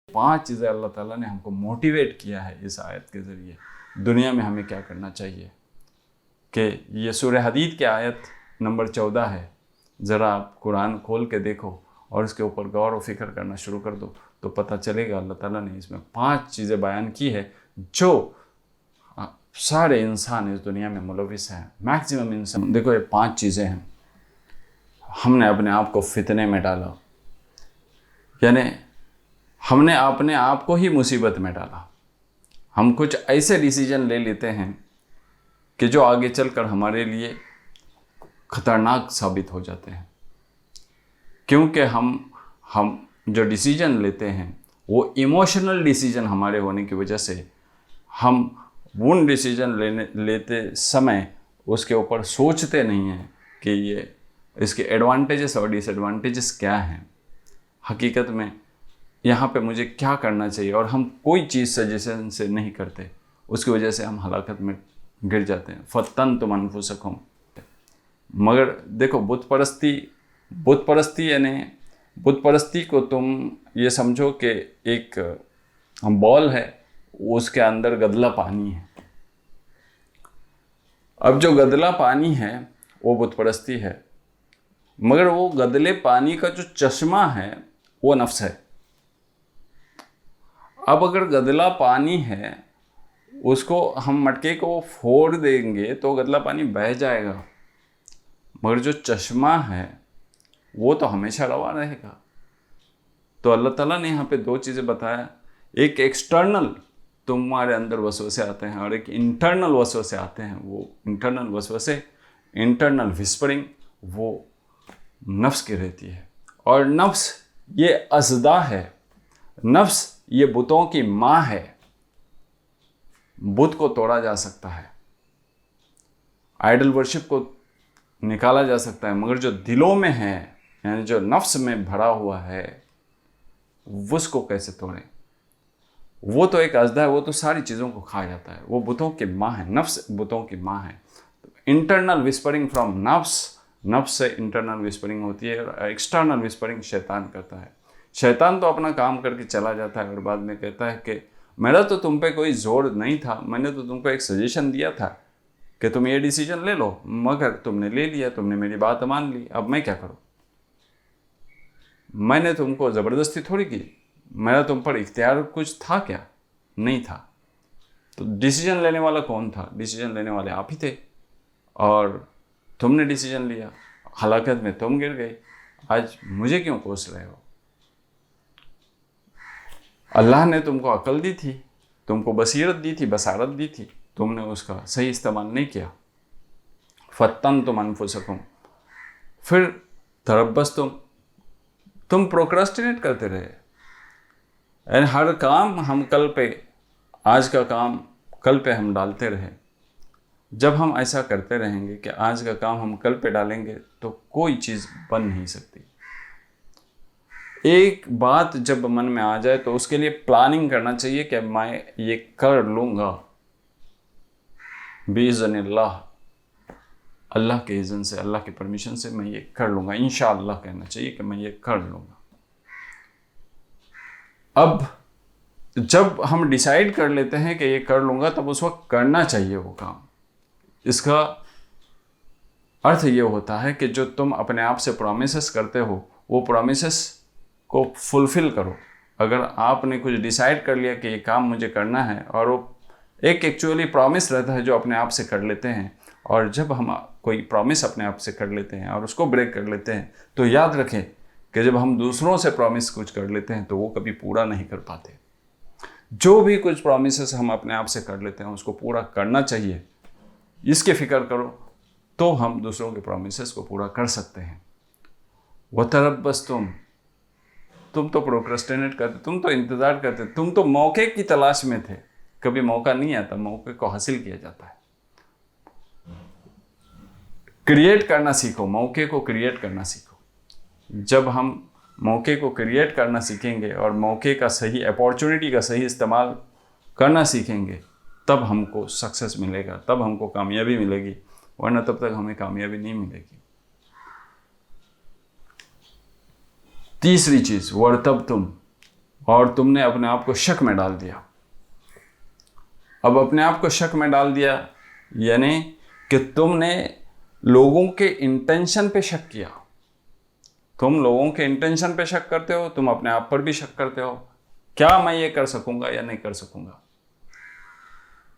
5 चीज़ें अल्लाह ताला ने हमको मोटिवेट किया है इस आयत के ज़रिए दुनिया में हमें क्या करना चाहिए। कि ये सूरह हदीद की आयत नंबर 14 है। ज़रा आप कुरान खोल के देखो और इसके ऊपर गौर व फिक्र करना शुरू कर दो तो पता चलेगा अल्लाह ताला ने इसमें 5 चीज़ें बयान की है जो सारे इंसान इस दुनिया में मुलविस हैं, मैक्सिमम इंसान। देखो ये 5 चीज़ें हैं। हमने अपने आप को फितने में डाला, यानी हमने अपने आप को ही मुसीबत में डाला। हम कुछ ऐसे डिसीजन ले लेते हैं कि जो आगे चलकर हमारे लिए खतरनाक साबित हो जाते हैं, क्योंकि हम जो डिसीजन लेते हैं वो इमोशनल डिसीजन हमारे होने की वजह से हम उन डिसीजन लेते समय उसके ऊपर सोचते नहीं हैं कि ये इसके एडवांटेजेस और डिसएडवांटेजेस क्या हैं, हकीकत में यहाँ पे मुझे क्या करना चाहिए, और हम कोई चीज़ सजेशन से नहीं करते। उसकी वजह से हम हलाकत में गिर जाते हैं। फत्तनतुम अनफुसकुम। मगर देखो बुत परस्ती यानी बुत परस्ती को तुम ये समझो कि एक बॉल है, उसके अंदर गदला पानी है। अब जो गदला पानी है वो बुत परस्ती है, मगर वो गदले पानी का जो चश्मा है वो नफ्स है। अब अगर गदला पानी है उसको हम मटके को फोड़ देंगे तो गदला पानी बह जाएगा, मगर जो चश्मा है वो तो हमेशा रवा रहेगा। तो अल्लाह ताला ने यहाँ पे 2 चीज़ें बताया, एक एक्सटर्नल तुम्हारे अंदर वसवसे आते हैं और एक इंटरनल वसवसे आते हैं। वो इंटरनल वसवसे, इंटरनल विस्परिंग, वो नफ्स की रहती है। और नफ्स ये अज़दा है, नफ्स ये बुतों की माँ है। बुत को तोड़ा जा सकता है, आइडल वर्शिप को निकाला जा सकता है, मगर जो दिलों में है यानी जो नफ्स में भरा हुआ है उसको कैसे तोड़ें। वो तो एक अज़दा है, वो तो सारी चीज़ों को खा जाता है। वो बुतों की माँ है, नफ्स बुतों की माँ है। इंटरनल विस्परिंग फ्रॉम नफ्स से इंटरनल विस्परिंग होती है, और एक्सटर्नल विस्परिंग शैतान करता है। शैतान तो अपना काम करके चला जाता है और बाद में कहता है कि मेरा तो तुम पे कोई जोर नहीं था, मैंने तो तुमको एक सजेशन दिया था कि तुम ये डिसीजन ले लो, मगर तुमने ले लिया, तुमने मेरी बात मान ली, अब मैं क्या करूं। मैंने तुमको ज़बरदस्ती थोड़ी की, मेरा तुम पर इख्तियार कुछ था क्या? नहीं था। तो डिसीजन लेने वाला कौन था? डिसीजन लेने वाले आप ही थे, और तुमने डिसीजन लिया, हलाकत में तुम गिर गए। आज मुझे क्यों कोस रहे हो? अल्लाह ने तुमको अकल दी थी, तुमको बसीरत दी थी, बसारत दी थी, तुमने उसका सही इस्तेमाल नहीं किया। फत्तनतुम अनफुसकुम। फिर तरब्बस तुम प्रोक्रास्टिनेट करते रहे, यानी हर काम हम कल पे, आज का काम कल पे हम डालते रहे। जब हम ऐसा करते रहेंगे कि आज का काम हम कल पे डालेंगे तो कोई चीज़ बन नहीं सकती। एक बात जब मन में आ जाए तो उसके लिए प्लानिंग करना चाहिए कि मैं ये कर लूँगा बिइज़्निल्लाह, अल्लाह के इज़्न से, अल्लाह की परमिशन से मैं ये कर लूँगा। इंशाअल्लाह कहना चाहिए कि मैं ये कर लूँगा। अब जब हम डिसाइड कर लेते हैं कि ये कर लूँगा, तब उस वक्त करना चाहिए वो काम। इसका अर्थ ये होता है कि जो तुम अपने आप से प्रॉमिसेस करते हो वो प्रॉमिसेस को फुलफिल करो। अगर आपने कुछ डिसाइड कर लिया कि ये काम मुझे करना है, और वो एक एक्चुअली प्रॉमिस रहता है जो अपने आप से कर लेते हैं, और जब हम कोई प्रॉमिस अपने आप से कर लेते हैं और उसको ब्रेक कर लेते हैं तो याद रखें कि जब हम दूसरों से प्रॉमिस कुछ कर लेते हैं तो वो कभी पूरा नहीं कर पाते। जो भी कुछ प्रॉमिसेस हम अपने आप से कर लेते हैं उसको पूरा करना चाहिए, इसकी फ़िक्र करो तो हम दूसरों के प्रॉमिसेस को पूरा कर सकते हैं। वतरब्बस तुम तो प्रोक्रेस्टिनेट करते, तुम तो इंतज़ार करते, तुम तो मौके की तलाश में थे। कभी मौका नहीं आता, मौके को हासिल किया जाता है। क्रिएट करना सीखो, मौके को क्रिएट करना सीखो। जब हम मौके को क्रिएट करना सीखेंगे और मौके का सही, अपॉर्चुनिटी का सही इस्तेमाल करना सीखेंगे, तब हमको सक्सेस मिलेगा, तब हमको कामयाबी मिलेगी, वरना तब तक हमें कामयाबी नहीं मिलेगी। तीसरी चीज़, वर्तब और तुमने अपने आप को शक में डाल दिया। अब अपने आप को शक में डाल दिया यानी कि तुमने लोगों के इंटेंशन पे शक किया। तुम लोगों के इंटेंशन पे शक करते हो, तुम अपने आप पर भी शक करते हो, क्या मैं ये कर सकूंगा या नहीं कर सकूंगा,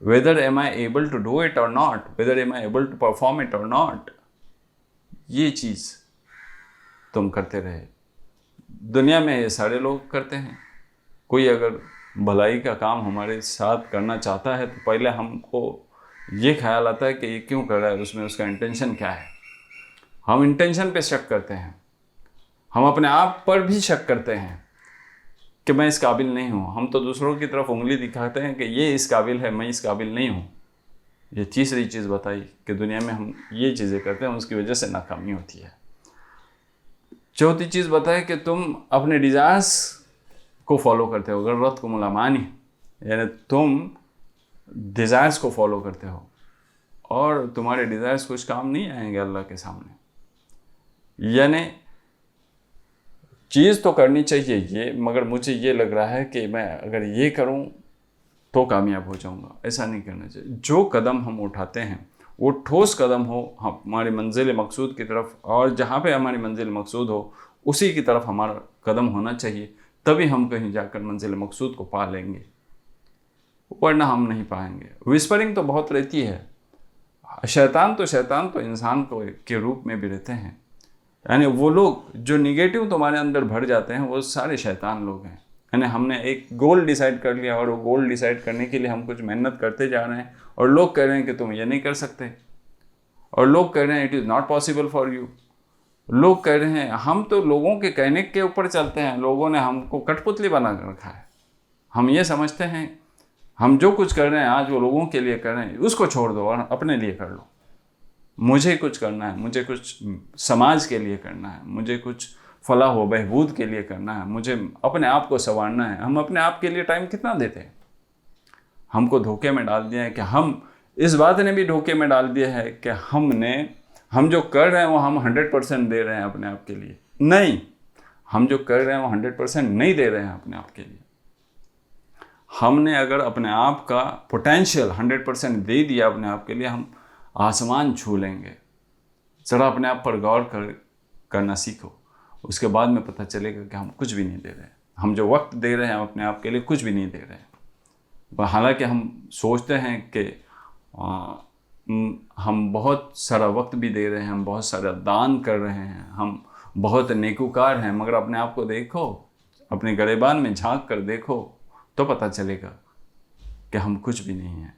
whether am I able to do it or not, whether am I able to perform it or not। ये चीज तुम करते रहे। दुनिया में ये सारे लोग करते हैं। कोई अगर भलाई का काम हमारे साथ करना चाहता है तो पहले हमको ये ख्याल आता है कि ये क्यों कर रहा है, उसमें उसका इंटेंशन क्या है। हम इंटेंशन पे शक करते हैं। हम अपने आप पर भी शक करते हैं कि मैं इस काबिल नहीं हूँ। हम तो दूसरों की तरफ उंगली दिखाते हैं कि ये इस काबिल है, मैं इस काबिल नहीं हूँ। ये तीसरी चीज़ बताई कि दुनिया में हम ये चीज़ें करते हैं, उसकी वजह से नाकामी होती है। चौथी चीज़ बताए कि तुम अपने डिज़ायर्स को फॉलो करते हो। ग़ररत को मुलामानी, यानी तुम डिज़ायर्स को फॉलो करते हो और तुम्हारे डिज़ायर्स कुछ काम नहीं आएंगे अल्लाह के सामने। यानी चीज़ तो करनी चाहिए ये, मगर मुझे ये लग रहा है कि मैं अगर ये करूं तो कामयाब हो जाऊंगा। ऐसा नहीं करना चाहिए। जो कदम हम उठाते हैं वो ठोस कदम हो हमारी मंजिल मकसूद की तरफ, और जहाँ पे हमारी मंजिल मकसूद हो उसी की तरफ हमारा कदम होना चाहिए। तभी हम कहीं जाकर मंजिल मकसूद को पा लेंगे, वरना हम नहीं पाएंगे। विस्परिंग तो बहुत रहती है। शैतान तो इंसान को के रूप में भी रहते हैं। यानी वो लोग जो निगेटिव तुम्हारे अंदर भर जाते हैं वो सारे शैतान लोग हैं। यानी हमने एक गोल डिसाइड कर लिया और वो गोल डिसाइड करने के लिए हम कुछ मेहनत करते जा रहे हैं और लोग कह रहे हैं कि तुम ये नहीं कर सकते, और लोग कह रहे हैं it is not possible for you. लोग कह रहे हैं, हम तो लोगों के कहने के ऊपर चलते हैं। लोगों ने हमको कठपुतली बना कर रखा है। हम ये समझते हैं हम जो कुछ कर रहे हैं आज वो लोगों के लिए कर रहे हैं, उसको छोड़ दो और अपने लिए कर लो। मुझे कुछ करना है, मुझे कुछ समाज के लिए करना है, मुझे कुछ फलाह व बहबूद के लिए करना है, मुझे अपने आप को संवारना है। हम अपने आप के लिए टाइम कितना देते हैं? हमको धोखे में डाल दिया है कि हम, इस बात ने भी धोखे में डाल दिया है कि हम जो कर रहे हैं वो हम 100% दे रहे हैं अपने आप के लिए। नहीं, हम जो कर रहे हैं वो 100% नहीं दे रहे हैं अपने आप के लिए। हमने अगर अपने आप का पोटेंशियल 100% दे दिया अपने आप के लिए, हम आसमान छू लेंगे। ज़रा अपने आप पर गौर करना सीखो, उसके बाद में पता चलेगा कि हम कुछ भी नहीं दे रहे हैं। हम जो वक्त दे रहे हैं अपने आप के लिए कुछ भी नहीं दे रहे हैं। हालांकि हम सोचते हैं कि हम बहुत सारा वक्त भी दे रहे हैं, हम बहुत सारा दान कर रहे हैं, हम बहुत नेकूकार हैं, मगर अपने आप को देखो, अपने गिरेबान में झांक कर देखो तो पता चलेगा कि हम कुछ भी नहीं हैं।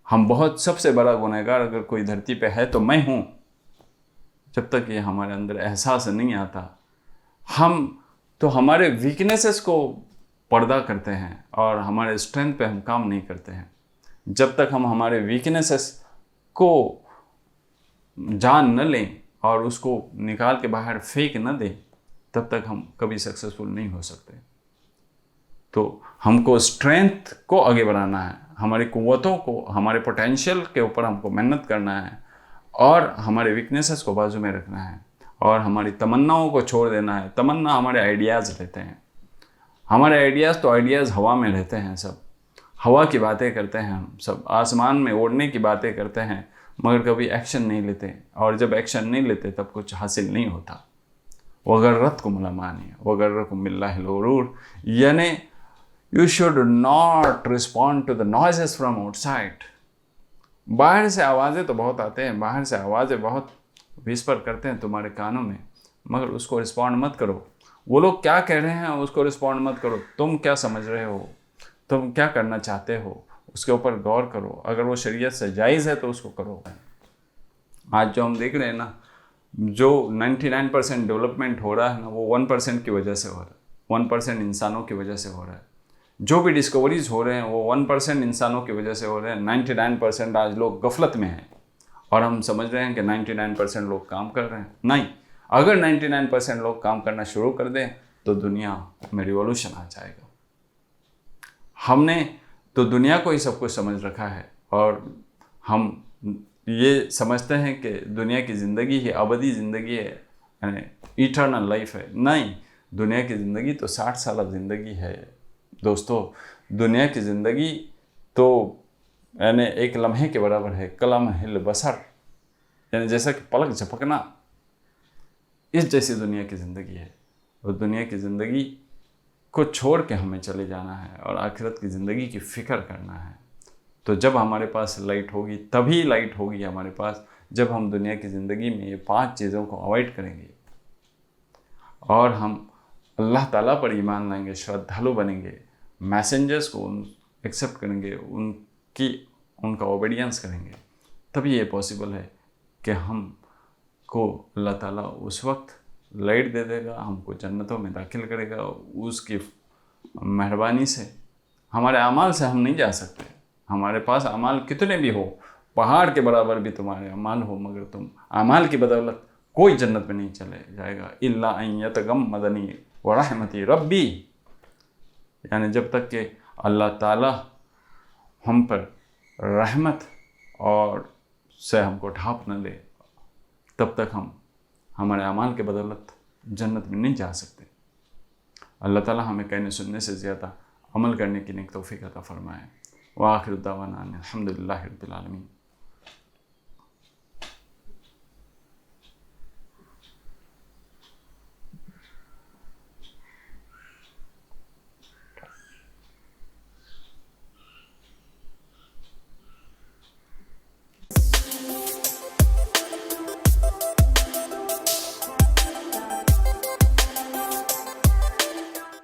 हम बहुत, सबसे बड़ा गुनहगार अगर कोई धरती पे है तो मैं हूँ। जब तक ये हमारे अंदर एहसास नहीं आता, हम तो हमारे वीकनेसेस को पर्दा करते हैं और हमारे स्ट्रेंथ पे हम काम नहीं करते हैं। जब तक हम हमारे वीकनेसेस को जान न लें और उसको निकाल के बाहर फेंक न दें, तब तक हम कभी सक्सेसफुल नहीं हो सकते। तो हमको स्ट्रेंथ को आगे बढ़ाना है, हमारी कुव्वतों को, हमारे पोटेंशियल के ऊपर हमको मेहनत करना है और हमारे वीकनेसेस को बाजू में रखना है और हमारी तमन्नाओं को छोड़ देना है। तमन्ना हमारे आइडियाज़ रहते हैं। हमारे आइडियाज़ हवा में रहते हैं। सब हवा की बातें करते हैं, हम सब आसमान में उड़ने की बातें करते हैं, मगर कभी एक्शन नहीं लेते। और जब एक्शन नहीं लेते तब कुछ हासिल नहीं होता। वगर्रत को मुलामानी वगर्रकुम बिल्लाहिल गुरूर, यानी you should not respond to the noises from outside। बाहर से आवाज़ें तो बहुत आते हैं, बाहर से आवाज़ें बहुत विस्पर करते हैं तुम्हारे कानों में, मगर उसको रिस्पॉन्ड मत करो। वो लोग क्या कह रहे हैं उसको रिस्पॉन्ड मत करो। तुम क्या समझ रहे हो, तुम क्या करना चाहते हो, उसके ऊपर गौर करो। अगर वो शरीयत से जायज़ है तो उसको करो। आज जो हम देख रहे हैं ना, जो 99% डेवलपमेंट हो रहा है ना, वो 1% की वजह से हो रहा है। 1% इंसानों की वजह से हो रहा है। जो भी डिस्कवरीज हो रहे हैं वो 1% इंसानों की वजह से हो रहे हैं। 99% आज लोग गफलत में हैं और हम समझ रहे हैं कि 99% लोग काम कर रहे हैं। नहीं, अगर 99% लोग काम करना शुरू कर दें तो दुनिया में रिवॉल्यूशन आ जाएगा। हमने तो दुनिया को ही सब कुछ समझ रखा है और हम ये समझते हैं कि दुनिया की ज़िंदगी ही अबदी ज़िंदगी है, यानी इटर्नल लाइफ है। नहीं, दुनिया की ज़िंदगी तो 60 साल ज़िंदगी है दोस्तों। दुनिया की ज़िंदगी तो यानी एक लम्हे के बराबर है, कलम हिल बसर, यानी जैसा कि पलक झपकना, इस जैसी दुनिया की ज़िंदगी है। और दुनिया की ज़िंदगी को छोड़ के हमें चले जाना है और आखिरत की ज़िंदगी की फ़िक्र करना है। तो जब हमारे पास लाइट होगी, तभी लाइट होगी हमारे पास जब हम दुनिया की ज़िंदगी में ये 5 चीज़ों को अवॉइड करेंगे और हम अल्लाह ताला पर ईमान लाएंगे, श्रद्धालु बनेंगे, मैसेंजर्स को एक्सेप्ट करेंगे, उनका ओबीडियंस करेंगे, तभी ये पॉसिबल है कि हमको अल्लाह ताला उस वक्त लाइट दे देगा, हमको जन्नतों में दाखिल करेगा। उसकी मेहरबानी से, हमारे अमाल से हम नहीं जा सकते। हमारे पास अमाल कितने भी हो, पहाड़ के बराबर भी तुम्हारे अमाल हो, मगर तुम अमाल की बदौलत कोई जन्नत में नहीं चले जाएगा। इल्ला अन यतगम्मदनी व रहमती रब्बी, यानी जब तक कि अल्लाह ताला हम पर रहमत और से हमको ढाँप न ले, तब तक हम हमारे अमाल के बदौलत जन्नत में नहीं जा सकते। अल्लाह ताला हमें कहने सुनने से ज़्यादा अमल करने की नेक तौफीक अता फरमाए। व आखिर दावाना अल्हम्दुलिल्लाहि रब्बिल आलमीन।